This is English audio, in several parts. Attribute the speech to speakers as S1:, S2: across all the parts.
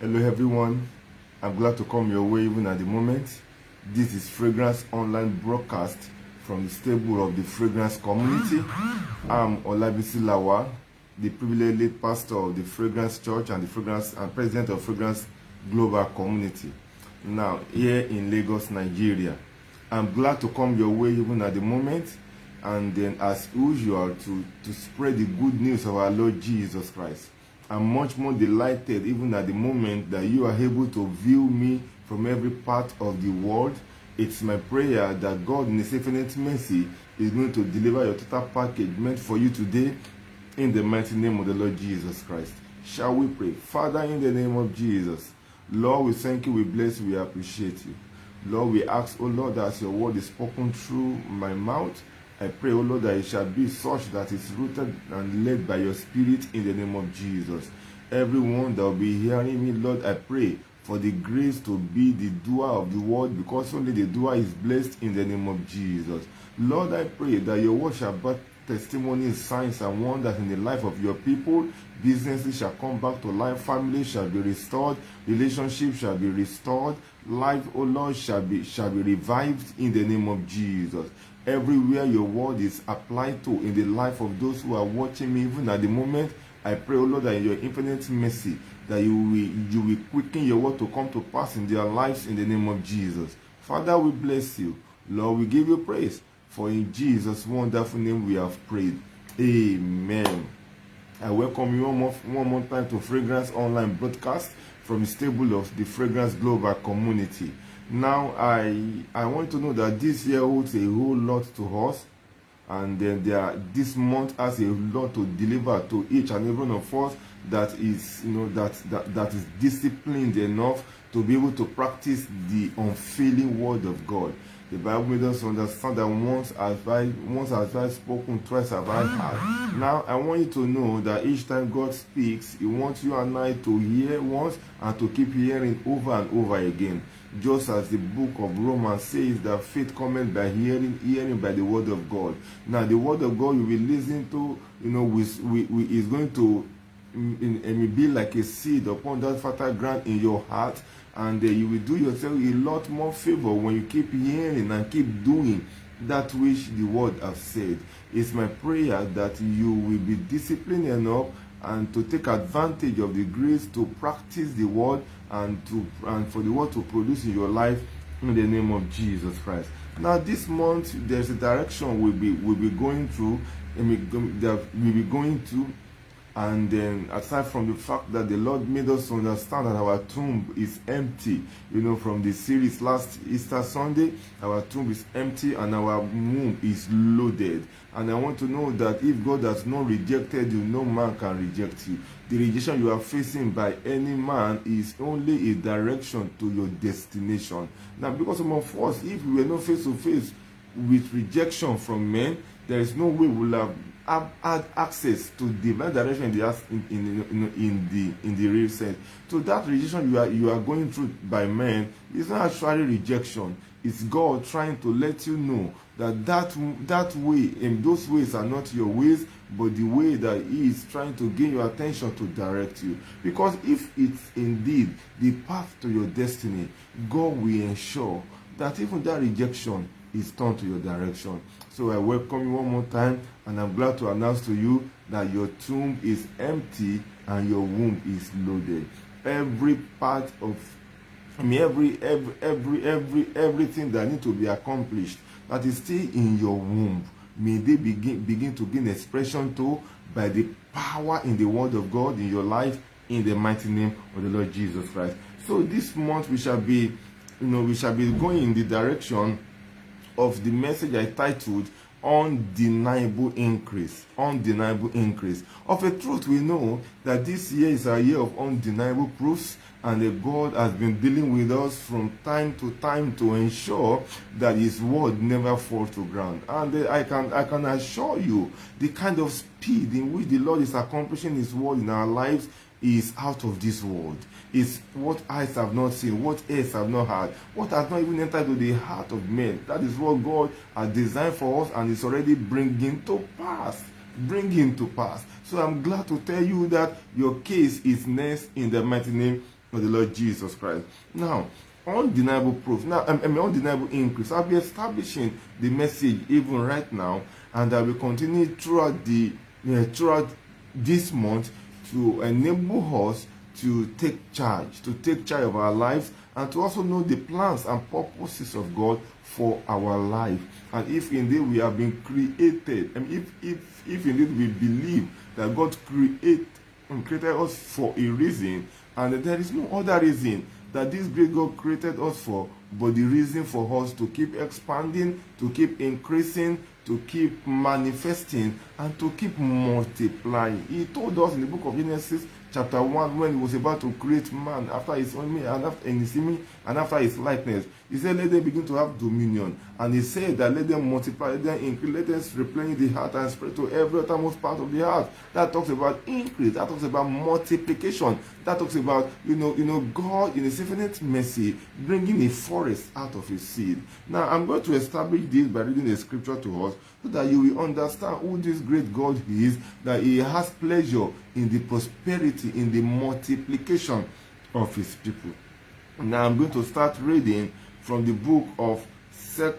S1: Hello everyone, I'm glad to come your way even at the moment. This is Fragrance Online Broadcast from the stable of the Fragrance community. I'm Olabisi Lawal, the privileged lead pastor of the Fragrance Church and the Fragrance and president of Fragrance Global Community, now here in Lagos, Nigeria. I'm glad to come your way even at the moment, and then as usual to spread the good news of our Lord Jesus Christ. I'm much more delighted even at the moment that you are able to view me from every part of the world. It's my prayer that God in His infinite mercy is going to deliver your total package meant for you today in the mighty name of the Lord Jesus Christ. Shall we pray? Father, in the name of Jesus, Lord, we thank you, we bless you, we appreciate you. Lord, we ask, oh Lord, that as your word is spoken through my mouth, I pray, O Lord, that it shall be such that it's rooted and led by your Spirit in the name of Jesus. Everyone that will be hearing me, Lord, I pray for the grace to be the doer of the word, because only the doer is blessed in the name of Jesus. Lord, I pray that your word shall birth testimonies, signs, and wonders in the life of your people. Businesses shall come back to life, families shall be restored, relationships shall be restored, life, O Lord, shall be revived in the name of Jesus. Everywhere your word is applied to in the life of those who are watching me even at the moment, I pray, O Lord, that in your infinite mercy, that you will quicken your word to come to pass in their lives in the name of Jesus. Father, we bless you. Lord, we give you praise. For in Jesus' wonderful name we have prayed. Amen. I welcome you one more time to Fragrance Online Broadcast from the stable of the Fragrance Global Community. Now, I want to know that this year holds a whole lot to us, and then this month has a lot to deliver to each and every one of us that is, that is disciplined enough to be able to practice the unfailing word of God. The Bible made us understand that once have I spoken, twice have I heard. Now, I want you to know that each time God speaks, He wants you and I to hear once and to keep hearing over and over again. Just as the book of Romans says that faith cometh by hearing, hearing by the word of God. Now, the word of God you will listen to, is going to be like a seed upon that fertile ground in your heart, and you will do yourself a lot more favor when you keep hearing and keep doing that which the word has said. It's my prayer that you will be disciplined enough and to take advantage of the grace to practice the word and for the word to produce in your life in the name of Jesus Christ. Now, this month there's a direction we'll be going through, and then aside from the fact that the Lord made us understand that our tomb is empty, from the series last Easter Sunday, our tomb is empty and our womb is loaded. And I want to know that if God has not rejected you, no man can reject you. The rejection you are facing by any man is only a direction to your destination. Now, because some of us, if we were not face to face with rejection from men, there is no way we'll have had access to divine direction in the real sense. So that rejection you are going through by men is not actually rejection. It's God trying to let you know that way and those ways are not your ways, but the way that He is trying to gain your attention to direct you. Because if it's indeed the path to your destiny, God will ensure that even that rejection is turned to your direction. So I welcome you one more time, and I'm glad to announce to you that your tomb is empty and your womb is loaded. Every part of everything that needs to be accomplished that is still in your womb, may they begin to gain expression to by the power in the word of God in your life, in the mighty name of the Lord Jesus Christ. So this month we shall be going in the direction of the message I titled Undeniable Increase. Undeniable Increase. Of a truth, we know that this year is a year of undeniable proofs, and that God has been dealing with us from time to time to ensure that His word never falls to ground. And I can assure you the kind of speed in which the Lord is accomplishing His word in our lives is out of this world. It's what eyes have not seen, what ears have not heard, what has not even entered to the heart of men. That is what God has designed for us, and is already bringing to pass. So I'm glad to tell you that your case is next in the mighty name of the Lord Jesus Christ. Now, undeniable proof. Now, undeniable increase. I'll be establishing the message even right now, and I will continue throughout this month to enable us to take charge of our lives, and to also know the plans and purposes of God for our life. And if indeed we have been created, and if indeed we believe that God created us for a reason, and there is no other reason that this great God created us for, but the reason for us to keep expanding, to keep increasing, to keep manifesting, and to keep multiplying. He told us in the book of Genesis chapter 1, when he was about to create man after his own image and after his likeness, he said, let them begin to have dominion. And he said that let them multiply, let them increase, let them replenish the heart and spread to every uttermost part of the heart. That talks about increase, that talks about multiplication, that talks about, God in his infinite mercy bringing a forest out of his seed. Now, I'm going to establish this by reading the scripture to us, so that you will understand who this great God is, that he has pleasure in the prosperity, in the multiplication of his people. Now I'm going to start reading from the book of 2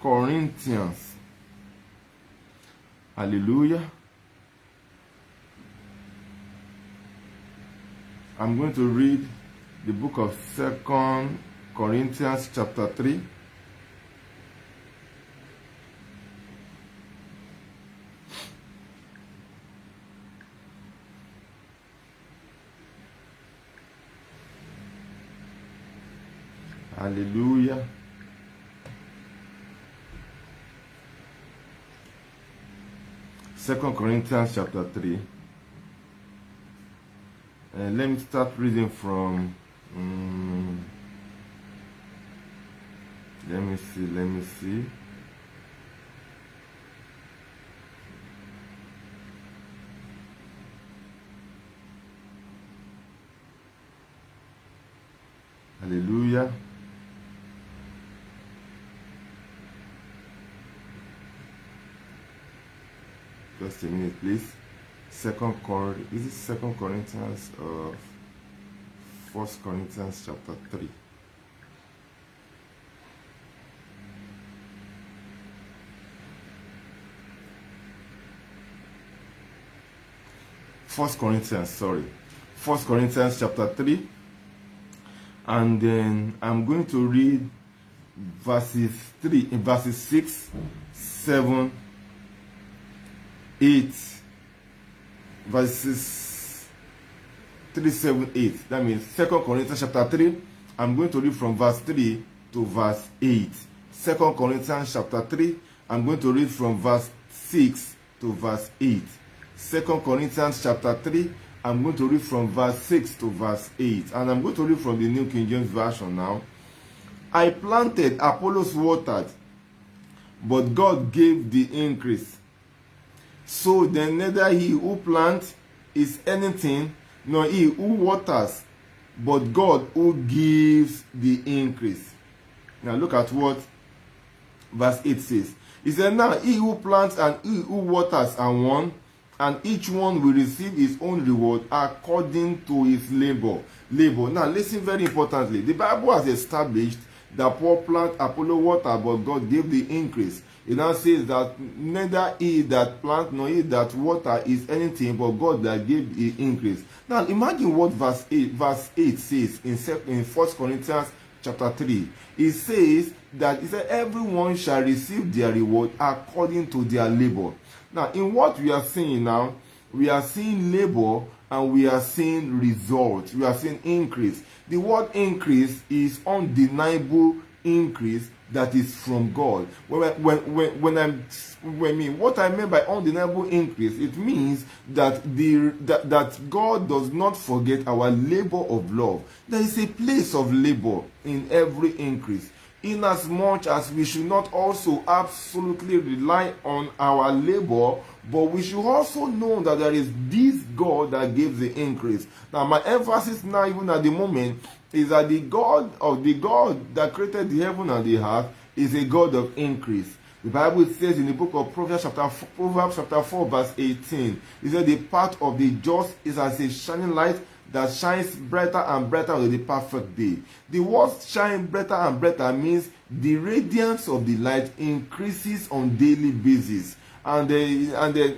S1: Corinthians. Hallelujah. I'm going to read the book of 2 Corinthians chapter 3. Hallelujah. Second Corinthians chapter 3. Let me start reading from let me see. Hallelujah. Just a minute, please. Is it 2 Corinthians or 1 Corinthians chapter 3? First Corinthians chapter 3. And then I'm going to read verses 6, 7, 8, verses 3, 7, 8. That means 2 Corinthians chapter 3. I'm going to read from verse 3 to verse 8. 2 Corinthians chapter 3. I'm going to read from verse 6 to verse 8. 2 Corinthians chapter 3. I'm going to read from verse 6 to verse 8. And I'm going to read from the New King James Version now. I planted, Apollos watered, but God gave the increase. So then neither he who plants is anything, nor he who waters, but God who gives the increase. Now look at what verse 8 says. He said, now he who plants and he who waters are one, and each one will receive his own reward according to his labor. Now listen very importantly. The Bible has established that Paul planted, Apollo watered, but God gave the increase. It now says that neither he that plant nor he that water is anything, but God that gave the increase. Now imagine what verse 8 says in 1 Corinthians chapter 3. It says that everyone shall receive their reward according to their labor. Now in what we are seeing now, we are seeing labor and we are seeing results. We are seeing increase. The word increase is undeniable increase that is from God. What I mean by undeniable increase, it means that that God does not forget our labor of love. There is a place of labor in every increase, inasmuch as we should not also absolutely rely on our labor, but we should also know that there is this God that gives the increase. Now my emphasis now, even at the moment, is that the God that created the heaven and the earth is a God of increase. The Bible says in the book of Proverbs chapter 4 verse 18, it said the path of the just is as a shining light that shines brighter and brighter until the perfect day. The word shine brighter and brighter means the radiance of the light increases on daily basis. And another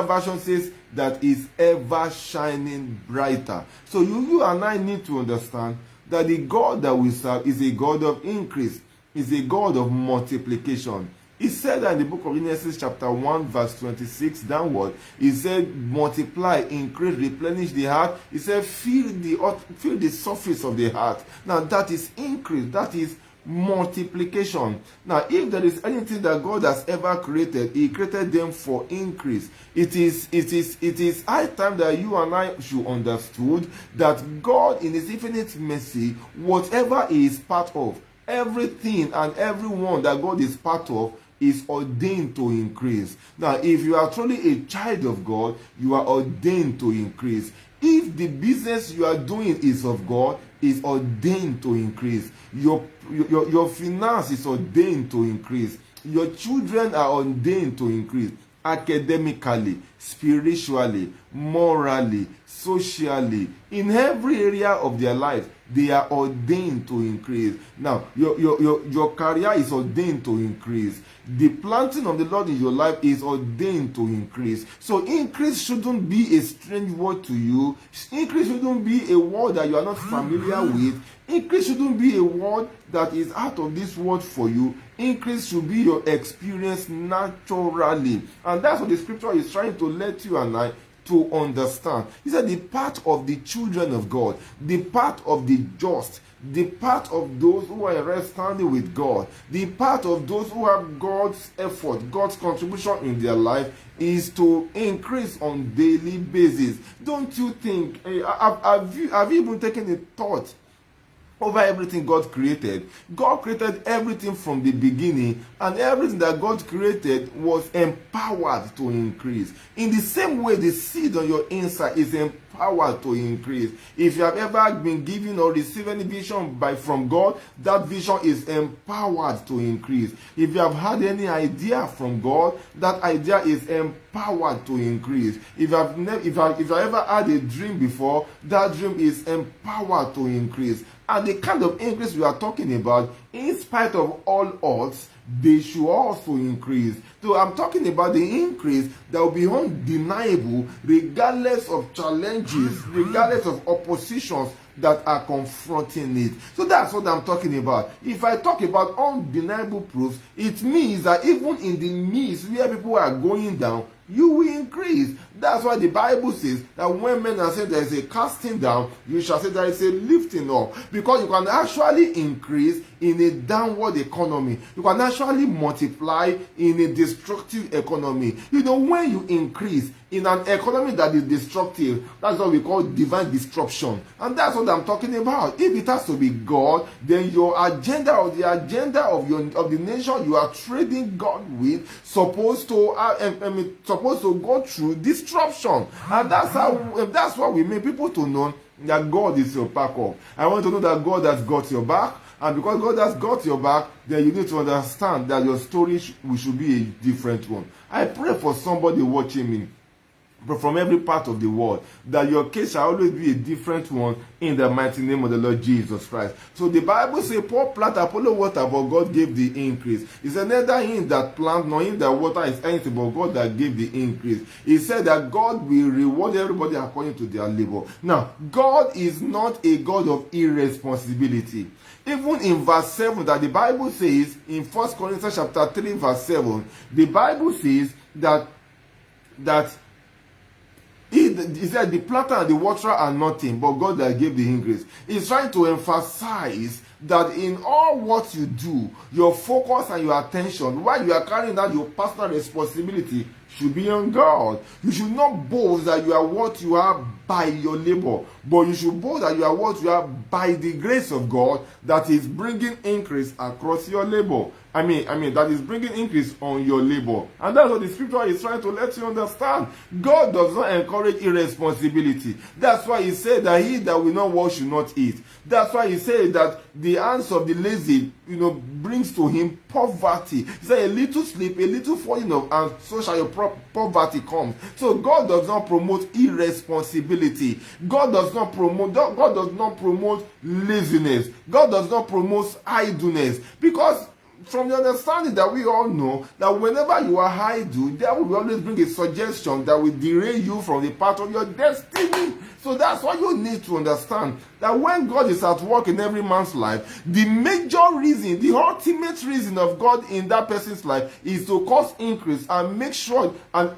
S1: version says that is ever shining brighter. So you and I need to understand that the God that we serve is a God of increase, is a God of multiplication. He said that in the book of Genesis chapter 1 verse 26 downward, he said multiply, increase, replenish the heart. He said fill the surface of the heart. Now that is increase, that is multiplication. Now if there is anything that God has ever created, he created them for increase. It is high time that you and I should understood that God in his infinite mercy, whatever he is part of, everything and everyone that God is part of is ordained to increase. Now if you are truly a child of God, you are ordained to increase. If the business you are doing is of God, is ordained to increase. Your finance is ordained to increase. Your children are ordained to increase. Academically, spiritually, morally, socially, in every area of their life, they are ordained to increase. Now, your career is ordained to increase. The planting of the Lord in your life is ordained to increase. So increase shouldn't be a strange word to you. Increase shouldn't be a word that you are not familiar with. Increase shouldn't be a word that is out of this world for you. Increase should be your experience naturally. And that's what the scripture is trying to let you and I to understand. He said the part of the children of God, the part of the just, the part of those who are in right standing with God, the part of those who have God's effort, God's contribution in their life is to increase on daily basis. Don't you think, have you even taken a thought over everything God created? God created everything from the beginning, and everything that God created was empowered to increase. In the same way, the seed on your inside is empowered to increase. If you have ever been given or received any vision from God, that vision is empowered to increase. If you have had any idea from God, that idea is empowered to increase. If you have ever had a dream before, that dream is empowered to increase. And the kind of increase we are talking about, in spite of all odds, they should also increase. So I'm talking about the increase that will be undeniable regardless of challenges, regardless of oppositions that are confronting it. So that's what I'm talking about. If I talk about undeniable proofs, it means that even in the midst where people are going down, you will increase. That's why the Bible says that when men are saying there is a casting down, you shall say there is a lifting up. Because you can actually increase in a downward economy. You can actually multiply in a destructive economy. You know, when you increase in an economy that is destructive, that's what we call divine disruption. And that's what I'm talking about. If it has to be God, then your agenda or the agenda of the nation you are trading God with supposed to go through disruption. And that's what we make people to know that God is your backup. I want to know that God has got your back. And because God has got your back, then you need to understand that your story should be a different one. I pray for somebody watching me from every part of the world, that your case shall always be a different one in the mighty name of the Lord Jesus Christ. So the Bible says, Paul plant, Apollo water, but God gave the increase. He said, neither him that plant nor him that water is anything, but God that gave the increase. He said that God will reward everybody according to their labor. Now, God is not a God of irresponsibility. Even in verse 7 that the Bible says, in 1 Corinthians chapter 3 verse 7, the Bible says that he said the planter and the waterer are nothing, but God that gave the increase. He's trying to emphasize that in all what you do, your focus and your attention, while you are carrying out your personal responsibility, should be on God. You should not boast that you are what you are by your labor, but you should boast that you are what you are by the grace of God that is bringing increase across your labor. I mean, that is bringing increase on your labor. And that's what the scripture is trying to let you understand. God does not encourage irresponsibility. That's why he said that he that will not work should not eat. That's why he said that the hands of the lazy, brings to him poverty. He said, a little sleep, a little falling of, and so shall your poverty come. So God does not promote irresponsibility. God does not promote laziness. God does not promote idleness. Because from the understanding that we all know that whenever you are idle, there will always bring a suggestion that will derail you from the path of your destiny. So that's why you need to understand that when God is at work in every man's life, the major reason, the ultimate reason of God in that person's life is to cause increase and make sure and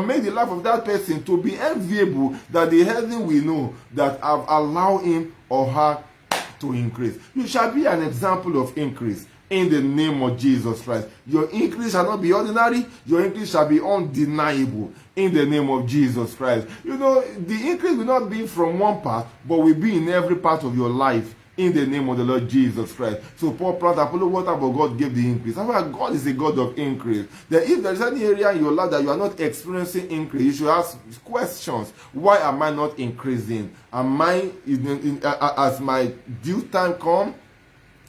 S1: make the life of that person to be enviable, that the heaven will know that I've allowed him or her to increase. You shall be an example of increase. In the name of Jesus Christ. Your increase shall not be ordinary. Your increase shall be undeniable. In the name of Jesus Christ. The increase will not be from one part, but will be in every part of your life. In the name of the Lord Jesus Christ. So Paul, plant, Apollo, water, but God gave the increase. However, God is a God of increase. That if there is any area in your life that you are not experiencing increase, you should ask questions. Why am I not increasing? Am I, as my due time comes,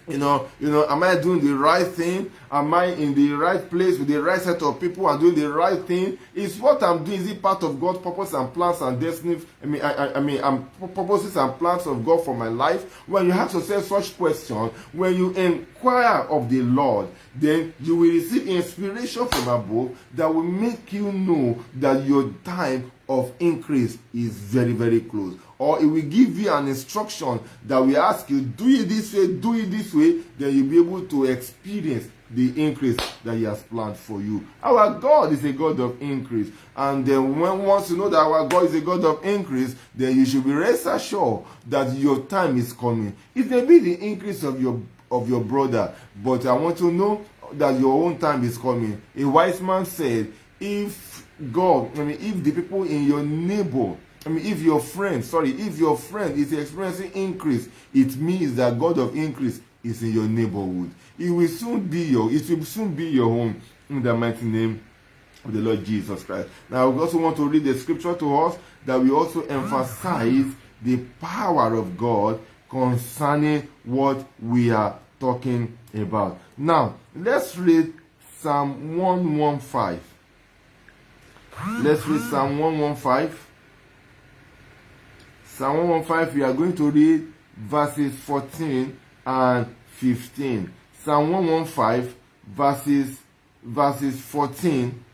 S1: am I doing the right thing? Am I in the right place with the right set of people and doing the right thing? Is what I'm doing, is it part of God's purpose and plans and destiny? Purposes and plans of God for my life? When you have to say such questions, when you inquire of the Lord, then you will receive inspiration from above that will make you know that your time of increase is very, very close. Or it will give you an instruction that will ask you, do it this way, do it this way, then you'll be able to experience the increase that he has planned for you. Our God is a God of increase. And then once you know that our God is a God of increase, then you should be rest assured that your time is coming. It may be the increase of your brother, but I want to know that your own time is coming. A wise man said, if the people in your neighbor, if your friend is experiencing increase, it means that God of increase is in your neighborhood. It will soon be your home, in the mighty name of the Lord Jesus Christ. Now, we also want to read the scripture to us that we also emphasize the power of God concerning what we are talking about. Now, let's read Psalm 115. Let's read Psalm 115. Psalm 115, we are going to read verses 14 and 15. Psalm 115, verses 14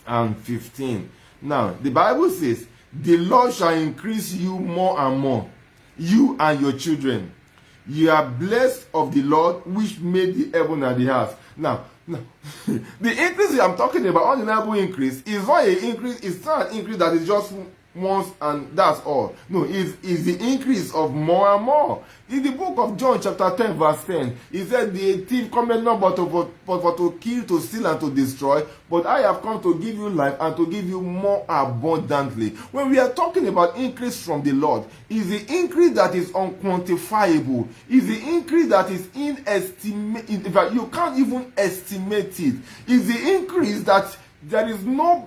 S1: and 15. Now, the Bible says, the Lord shall increase you more and more, you and your children. You are blessed of the Lord, which made the heaven and the earth. Now, the increase I'm talking about, undeniable increase, is not an increase. It's not an increase that is just once and that's all. No, it's the increase of more and more. In the book of John chapter 10 verse 10, he said, the thief cometh not but to kill, to steal, and to destroy, but I have come to give you life and to give you more abundantly. When we are talking about increase from the Lord, is the increase that is unquantifiable, is the increase that is inestimable. In fact, you can't even estimate it. Is the increase that there is no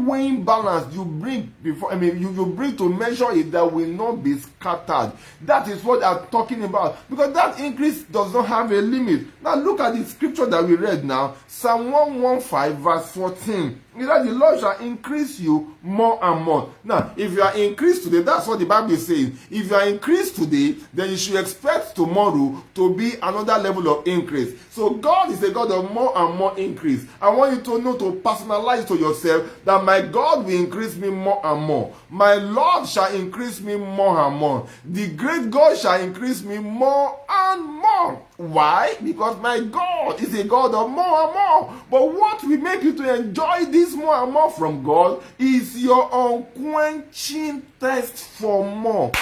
S1: weighing balance you bring before, you bring to measure it that will not be scattered. That is what I'm talking about. Because that increase does not have a limit. Now look at the scripture that we read now. Psalm 115 verse 14. That the Lord shall increase you more and more. Now, if you are increased today, that's what the Bible is saying. If you are increased today, then you should expect tomorrow to be another level of increase. So God is a God of more and more increase. I want you to know, to personalize to yourself, that my God will increase me more and more. My Lord shall increase me more and more. The great God shall increase me more and more. Why? Because my God is a God of more and more. But what will make you to enjoy this more and more from God is your unquenching thirst for more.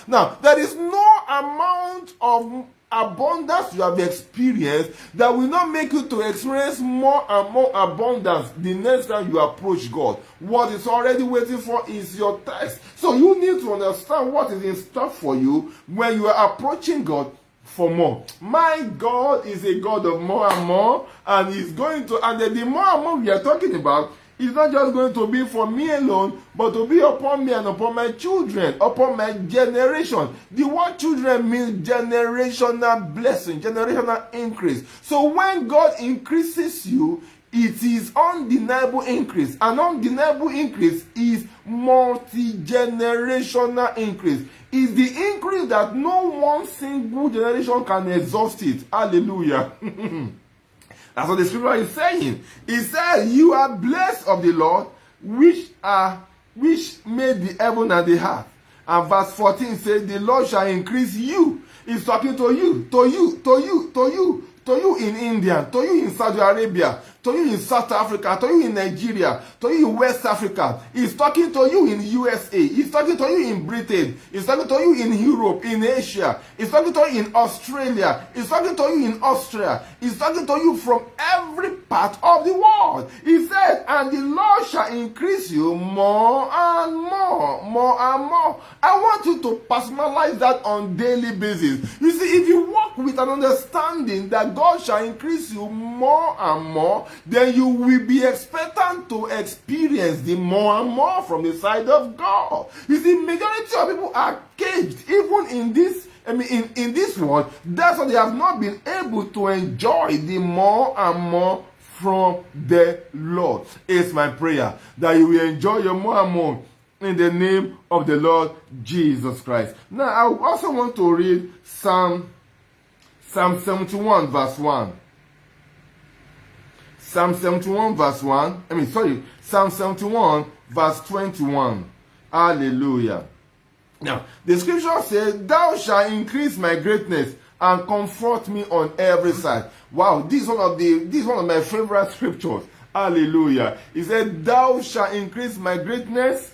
S1: Now, there is no amount of abundance you have experienced that will not make you to experience more and more abundance the next time you approach God. What is already waiting for is your thirst. So you need to understand what is in store for you when you are approaching God for more. My God is a God of more and more, and He's going to, and the more and more we are talking about, it's not just going to be for me alone, but to be upon me and upon my children, upon my generation. The word children means generational blessing, generational increase. So when God increases you, it is undeniable increase. An undeniable increase is multi-generational increase. It's the increase that no one single generation can exhaust it. Hallelujah. That's what the scripture is saying. It says, you are blessed of the Lord, which made the heaven and the earth. And verse 14 says, the Lord shall increase you. He's talking to you in India, to you in Saudi Arabia, to you in South Africa, to you in Nigeria, to you in West Africa. He's talking to you in USA. He's talking to you in Britain. He's talking to you in Europe, in Asia. He's talking to you in Australia. He's talking to you in Austria. He's talking to you from every part of the world. He said, and the Lord shall increase you more and more, more and more. I want you to personalize that on daily basis. You see, if you walk with an understanding that God shall increase you more and more, then you will be expectant to experience the more and more from the side of God. You see, majority of people are caged, even in this in this world. That's why they have not been able to enjoy the more and more from the Lord. It's my prayer that you will enjoy your more and more in the name of the Lord Jesus Christ. Now, I also want to read Psalm 71 verse 1. Psalm 71 verse 1. Psalm 71 verse 21. Hallelujah. Now, the scripture says, thou shalt increase my greatness and comfort me on every side. Wow, this is one of my favorite scriptures. Hallelujah. He said, thou shalt increase my greatness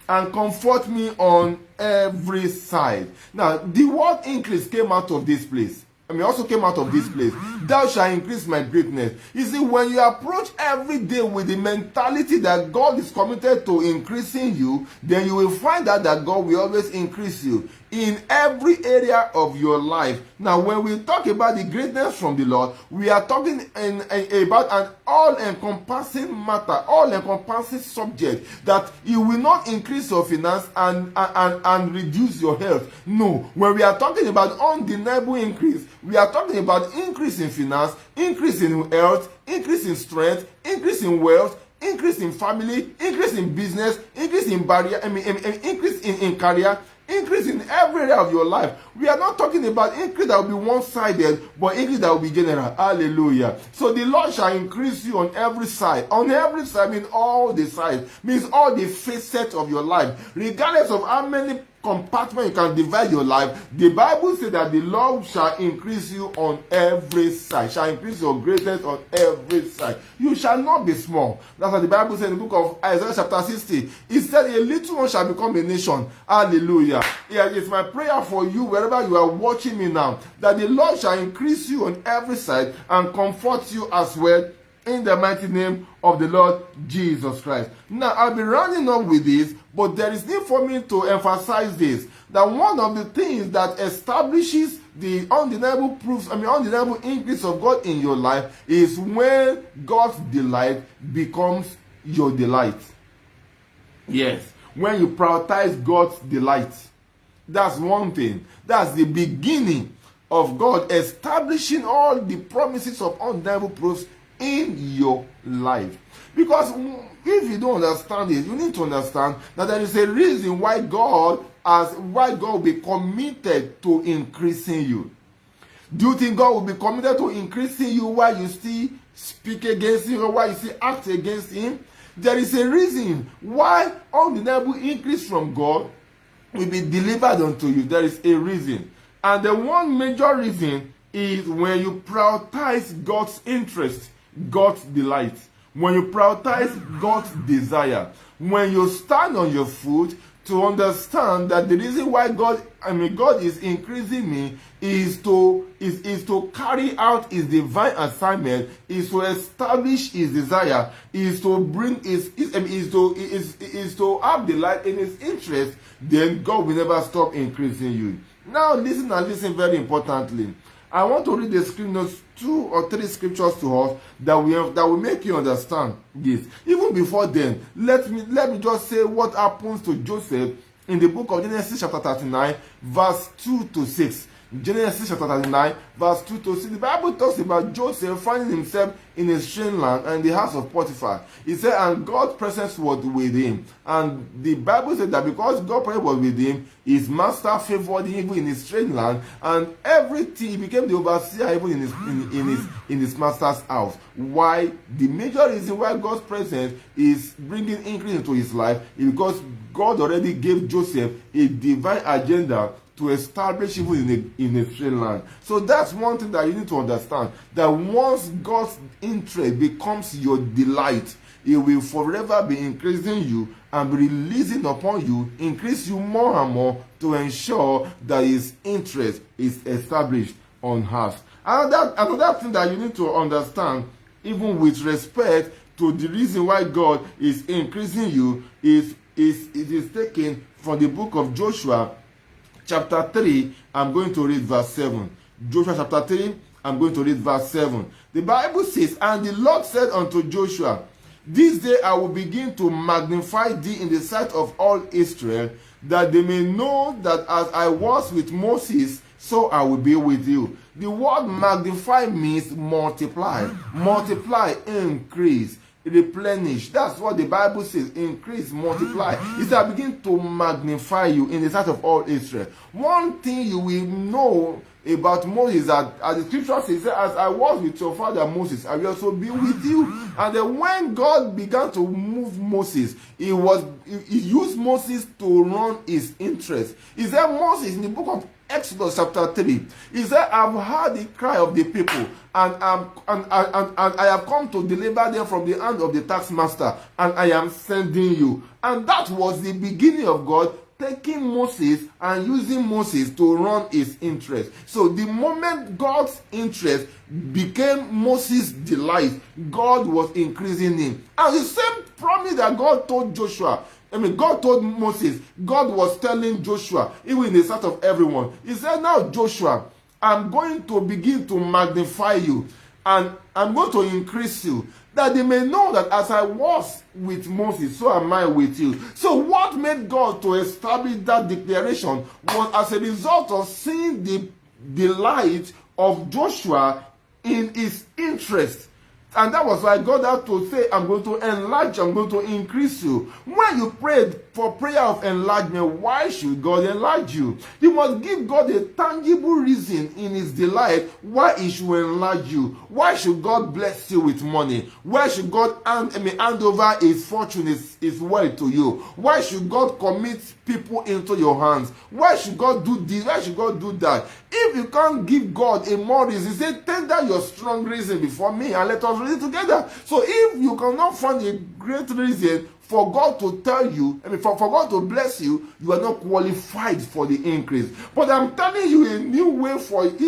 S1: and comfort me on every side. Now, the word increase came out of this place. Also came out of this place. Thou shalt increase my greatness. You see, when you approach every day with the mentality that God is committed to increasing you, then you will find out that God will always increase you in every area of your life. Now, when we talk about the greatness from the Lord, we are talking about an all-encompassing matter, all-encompassing subject, that you will not increase your finance and reduce your health. No, when we are talking about undeniable increase, we are talking about increase in finance, increase in health, increase in strength, increase in wealth, increase in family, increase in business, increase in increase in career, increase in every area of your life. We are not talking about increase that will be one-sided, but increase that will be general. Hallelujah. So the Lord shall increase you on every side. On every side means all the sides, means all the facets of your life. Regardless of how many compartment you can divide your life, the Bible says that the Lord shall increase you on every side, shall increase your greatness on every side. You shall not be small. That's what the Bible says in the book of Isaiah chapter 60. It said, a little one shall become a nation. Hallelujah. Yeah, it's my prayer for you, wherever you are watching me now, that the Lord shall increase you on every side and comfort you as well, in the mighty name of the Lord Jesus Christ. Now, I'll be rounding up with this, but there is need for me to emphasize this, that one of the things that establishes the undeniable undeniable increase of God in your life is when God's delight becomes your delight. Yes, when you prioritize God's delight. That's one thing. That's the beginning of God establishing all the promises of undeniable proofs in your life. Because if you don't understand it, you need to understand that there is a reason why God will be committed to increasing you. Do you think God will be committed to increasing you while you still speak against him, or while you still act against him? There is a reason why undeniable increase from God will be delivered unto you. There is a reason. And the one major reason is when you prioritize God's interest, God's delight, when you prioritize God's desire, when you stand on your foot to understand that the reason why God is increasing me is to carry out his divine assignment, is to establish his desire, is to have delight in his interest, then God will never stop increasing you. Now listen very importantly. I want to read the scriptures, 2 or 3 scriptures to us that will make you understand this. Even before then, let me just say what happens to Joseph in the book of Genesis chapter 39, verse 2 to 6. Genesis chapter 39, verse 2 to 6. The Bible talks about Joseph finding himself in a strange land and in the house of Potiphar. He said, and God's presence was with him. And the Bible said that because God's presence was with him, his master favored him even in his strange land, and everything, he became the overseer even in his master's house. Why? The major reason why God's presence is bringing increase into his life is because God already gave Joseph a divine agenda to establish even in a strange land. So that's one thing that you need to understand, that once God's interest becomes your delight, it will forever be increasing you and be releasing upon you, increase you more and more to ensure that his interest is established on earth. Another thing that you need to understand, even with respect to the reason why God is increasing you, it is taken from the book of Joshua chapter 3, I'm going to read verse 7. Joshua chapter 3, I'm going to read verse 7. The Bible says, and the Lord said unto Joshua, this day I will begin to magnify thee in the sight of all Israel, that they may know that as I was with Moses, so I will be with you. The word magnify means multiply. Multiply, increase, replenish. That's what the Bible says. Increase, multiply. It says, I begin to magnify you in the sight of all Israel. One thing you will know about Moses, that as the scripture says, as I was with your father Moses, I will also be with you. And then when God began to move Moses, he used Moses to run his interest. He said, Moses, in the book of Exodus chapter 3, he said, I've heard the cry of the people, and I have come to deliver them from the hand of the taskmaster, and I am sending you. And that was the beginning of God taking Moses and using Moses to run his interest. So the moment God's interest became Moses' delight, God was increasing him. And the same promise that God told Joshua, God told Moses, God was telling Joshua, even in the sight of everyone. He said, now Joshua, I'm going to begin to magnify you, and I'm going to increase you, that they may know that as I was with Moses, so am I with you. So what made God to establish that declaration was as a result of seeing the delight of Joshua in his interest. And that was why God had to say, I'm going to enlarge you, I'm going to increase you. When you prayed for prayer of enlargement, why should God enlarge you? You must give God a tangible reason in his delight why he should enlarge you. Why should God bless you with money? Why should God hand over his fortune, his wealth to you? Why should God commit people into your hands? Why should God do this? Why should God do that? If you can't give God a more reason, say, tender your strong reason before me and let us read it together. So if you cannot find a great reason for God to tell you, for God to bless you, you are not qualified for the increase. But I'm telling you a new way for it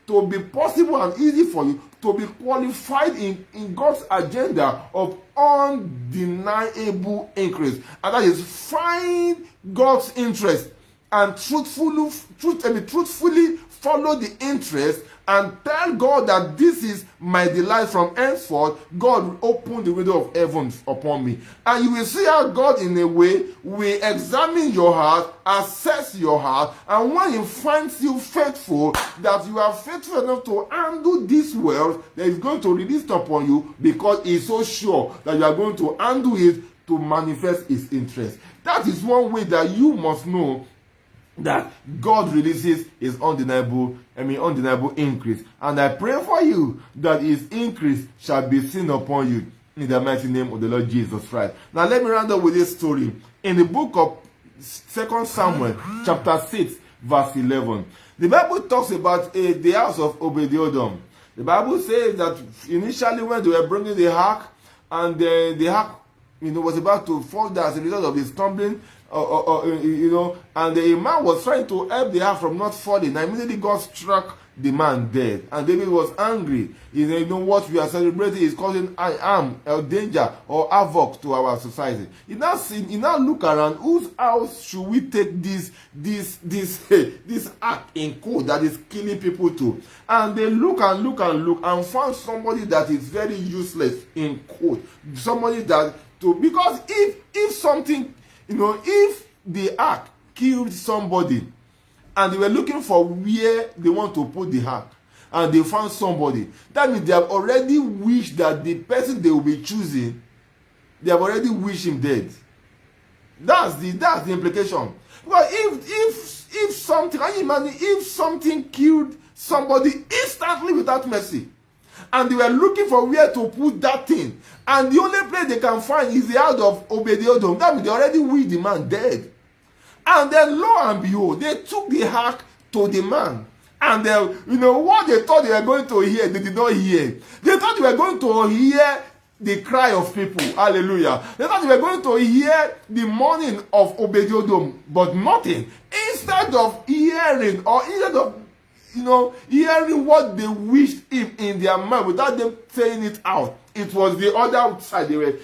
S1: to be possible and easy for you to be qualified in God's agenda of undeniable increase. And that is find God's interest and truthfully follow the interest and tell God that this is my delight from henceforth. God will open the window of heaven upon me. And you will see how God in a way will examine your heart, assess your heart, and when he finds you faithful, that you are faithful enough to handle this wealth that is going to release upon you, because he is so sure that you are going to handle it to manifest his interest. That is one way that you must know that God releases his undeniable increase. And I pray for you that his increase shall be seen upon you in the mighty name of the Lord Jesus Christ. Now let me round up with this story. In the book of 2 Samuel chapter 6 verse 11, the Bible talks about the house of Obed-Edom. The Bible says that initially when they were bringing the ark, and the ark was about to fall down as a result of the stumbling, and the man was trying to help the ark from not falling. And immediately God struck the man dead. And David was angry. He said, you know what we are celebrating is causing harm or danger or havoc to our society. He now look around, whose house should we take this act in code that is killing people to? And they look and found somebody that is very useless in code. Somebody that because if something, if the act killed somebody and they were looking for where they want to put the act and they found somebody, that means they have already wished that the person they will be choosing, they have already wished him dead. That's the implication. Because if something, can you imagine if something killed somebody instantly without mercy, and they were looking for where to put that thing, and the only place they can find is the house of Obed-Edom, that means they already wished the man dead. And then lo and behold, they took the ark to the man. And what they thought they were going to hear, they did not hear. They thought they were going to hear the cry of people. Hallelujah. They thought they were going to hear the mourning of Obed-Edom, but nothing. Instead of hearing hearing what they wished him in their mind without them saying it out, it was the other side they were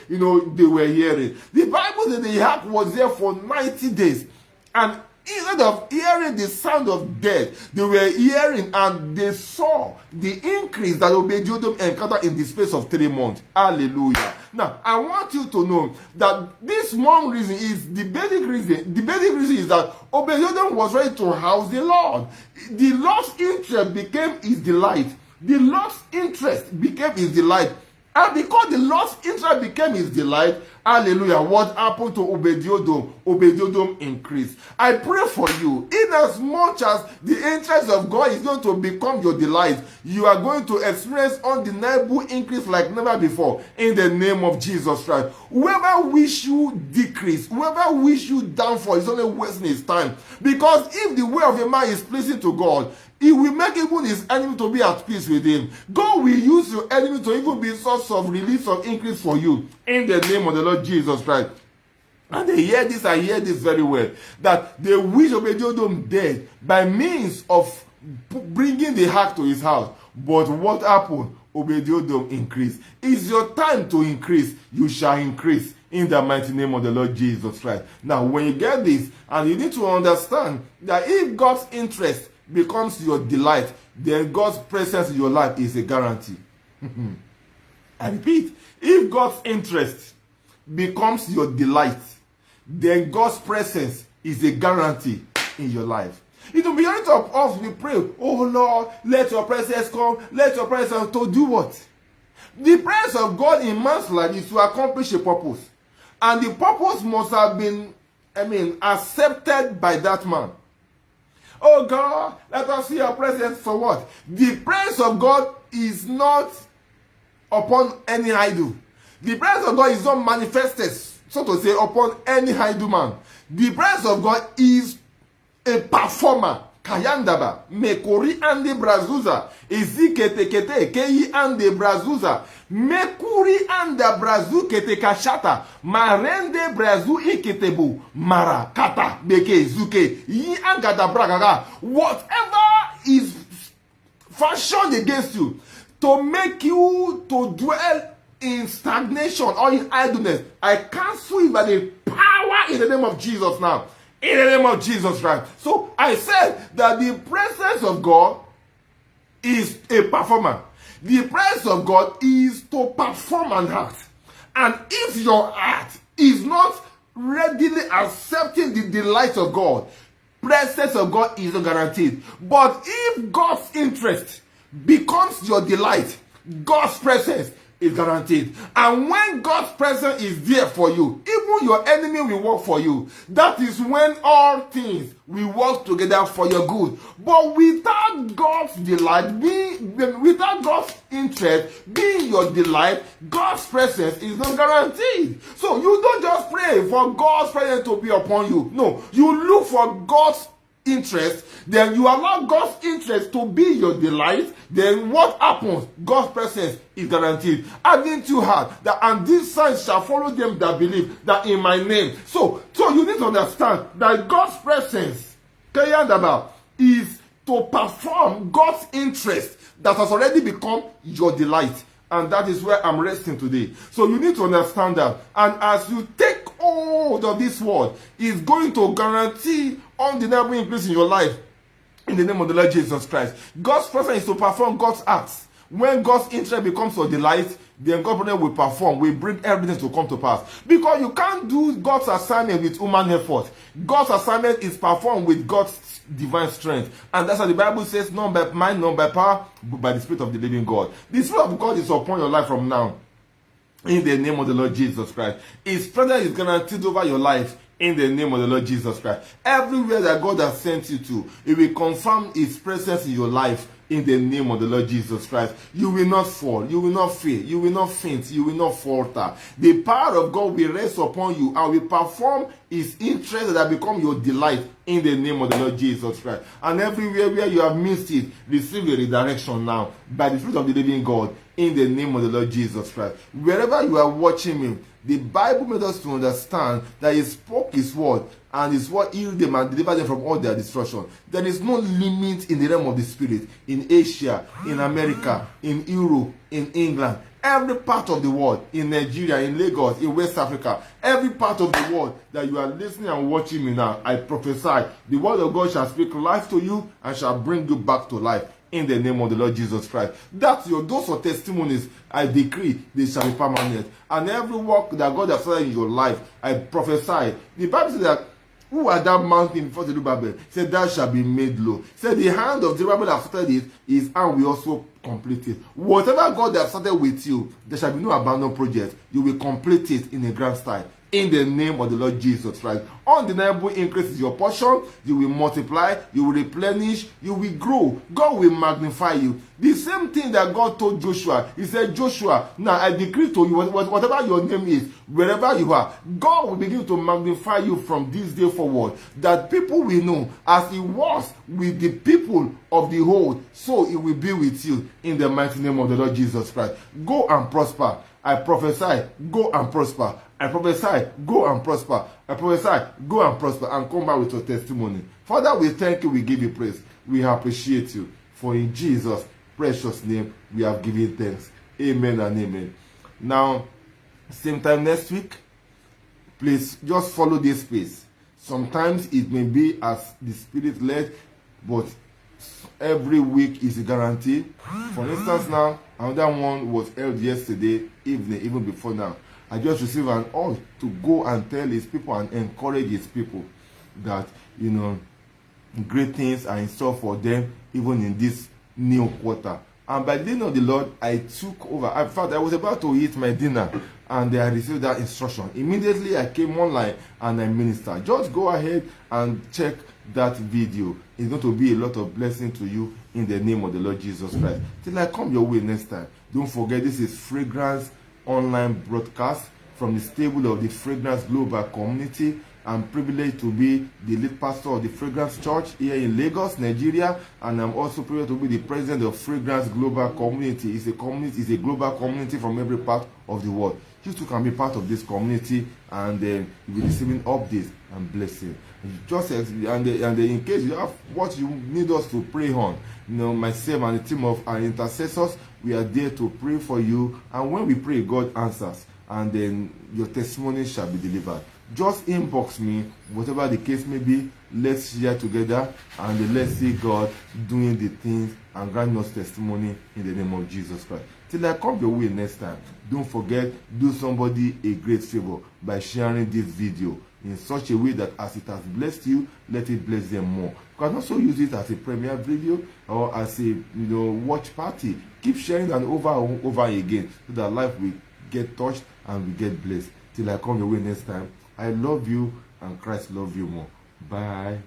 S1: hearing. The Bible said the ark was there for 90 days. And instead of hearing the sound of death, they were hearing and they saw the increase that Obed-Edom encountered in the space of 3 months. Hallelujah. Now, I want you to know that this one reason is the basic reason. The basic reason is that Obed-Edom was ready to house the Lord. The Lord's interest became his delight. The Lord's interest became his delight. And because the Lord's interest became his delight, hallelujah, what happened to Obed-Edom? Obed-Edom increased. I pray for you, in as much as the interest of God is going to become your delight, you are going to experience undeniable increase like never before, in the name of Jesus Christ. Whoever wish you decrease, whoever wish you downfall, is only wasting his time. Because if the way of a man is pleasing to God, he will make even his enemy to be at peace with him. God will use your enemy to even be a source of relief, of increase for you, in the name of the Lord Jesus Christ. And they hear this, I hear this very well, that they wish Obed-Edom dead by means of bringing the ark to his house. But what happened? Obed-Edom increased. It's your time to increase. You shall increase in the mighty name of the Lord Jesus Christ. Now, when you get this, and you need to understand that if God's interest becomes your delight, then God's presence in your life is a guarantee. I repeat, if God's interest becomes your delight, then God's presence is a guarantee in your life. It will be out of us, we pray, oh Lord, let your presence come, let your presence to do what? The presence of God in man's life is to accomplish a purpose. And the purpose must have been, accepted by that man. Oh God, let us see your presence for what? The presence of God is not upon any idol. The presence of God is not manifested, so to say, upon any idol man. The presence of God is a performer. Kayandaba, mekuri ande brazuza, ezikete kete keyi ande brazuza, mekuri anda brazu kete kashata, marende brazu iketebu, mara kata beke zuke, yi angada bragaga. Whatever is fashioned against you to make you to dwell in stagnation or in idleness, I cancel it by the power in the name of Jesus now. In the name of Jesus Christ. So I said that the presence of God is a performer. The presence of God is to perform an act. And if your act is not readily accepting the delight of God, presence of God is not guaranteed. But if God's interest becomes your delight, God's presence is guaranteed. And when God's presence is there for you, even your enemy will work for you. That is when all things will work together for your good. But without God's delight, without God's interest being your delight, God's presence is not guaranteed. So you don't just pray for God's presence to be upon you. No, you look for God's interest, then you allow God's interest to be your delight. Then what happens? God's presence is guaranteed. Adding to heart that, and these signs shall follow them that believe, that in my name. So you need to understand that God's presence, is to perform God's interest that has already become your delight. And that is where I'm resting today. So you need to understand that. And as you take hold of this word, it's going to guarantee undeniable increase in your life in the name of the Lord Jesus Christ. God's presence is to perform God's acts. When God's interest becomes your delight, then God will perform, will bring everything to come to pass. Because you can't do God's assignment with human effort. God's assignment is performed with God's divine strength. And that's what the Bible says, not by mind, not by power, but by the Spirit of the living God. The Spirit of God is upon your life from now. In the name of the Lord Jesus Christ. His presence is guaranteed over your life. In the name of the Lord Jesus Christ. Everywhere that God has sent you to, He will confirm His presence in your life. In the name of the Lord Jesus Christ. You will not fall. You will not fail. You will not faint. You will not falter. The power of God will rest upon you and will perform His interest that become your delight in the name of the Lord Jesus Christ. And everywhere where you have missed it, receive a redirection now by the Spirit of the living God in the name of the Lord Jesus Christ. Wherever you are watching me, the Bible made us to understand that He spoke His word and His word healed them and delivered them from all their destruction. There is no limit in the realm of the Spirit. In Asia, in America, in Europe, in England, every part of the world, in Nigeria, in Lagos, in West Africa, every part of the world that you are listening and watching me now, I prophesy, the word of God shall speak life to you and shall bring you back to life. In the name of the Lord Jesus Christ. Those are testimonies I decree they shall be permanent. And every work that God has started in your life, I prophesy. The Bible says that who are that mountain before Zerubbabel? Said that shall be made low. Said the hand of Zerubbabel that started it, his hand will also complete it. Whatever God has started with you, there shall be no abandoned project. You will complete it in a grand style. In the name of the Lord Jesus Christ. Undeniable increase is your portion. You will multiply. You will replenish. You will grow. God will magnify you. The same thing that God told Joshua. He said, Joshua, now I decree to you, whatever your name is, wherever you are, God will begin to magnify you from this day forward. That people will know, as He was with the people of the old, so He will be with you in the mighty name of the Lord Jesus Christ. Go and prosper. I prophesy, go and prosper. I prophesy, go and prosper. I prophesy, go and prosper and come back with your testimony. Father, we thank you, we give you praise. We appreciate you. For in Jesus' precious name, we have given thanks. Amen and amen. Now, same time next week, please just follow this space. Sometimes it may be as the Spirit led, but every week is a guarantee. For instance, now, another one was held yesterday evening, even before now. I just received an urge to go and tell His people and encourage His people that, great things are in store for them, even in this new quarter. And by the leading of the Lord, I took over. In fact, I was about to eat my dinner, and I received that instruction. Immediately, I came online and I ministered. Just go ahead and check that video. It's going to be a lot of blessing to you in the name of the Lord Jesus Christ. Till I come your way next time, don't forget this is Fragrance Online Broadcast from the stable of the Fragrance Global Community. I'm privileged to be the lead pastor of the Fragrance Church here in Lagos, Nigeria, and I'm also privileged to be the president of Fragrance Global Community. It's a global community from every part of the world. You too can be part of this community, and you'll be receiving updates and blessings. Just in case you have what you need us to pray on, myself and the team of our intercessors, we are there to pray for you. And when we pray, God answers, and then your testimony shall be delivered. Just inbox me, whatever the case may be. Let's share together and let's see God doing the things and grant us testimony in the name of Jesus Christ. Till I come your way next time, don't forget, do somebody a great favor by sharing this video in such a way that as it has blessed you, let it bless them more. You can also use it as a premiere video or as a watch party. Keep sharing and over again so that life will get touched and we get blessed. Till I come your way next time, I love you and Christ love you more. Bye.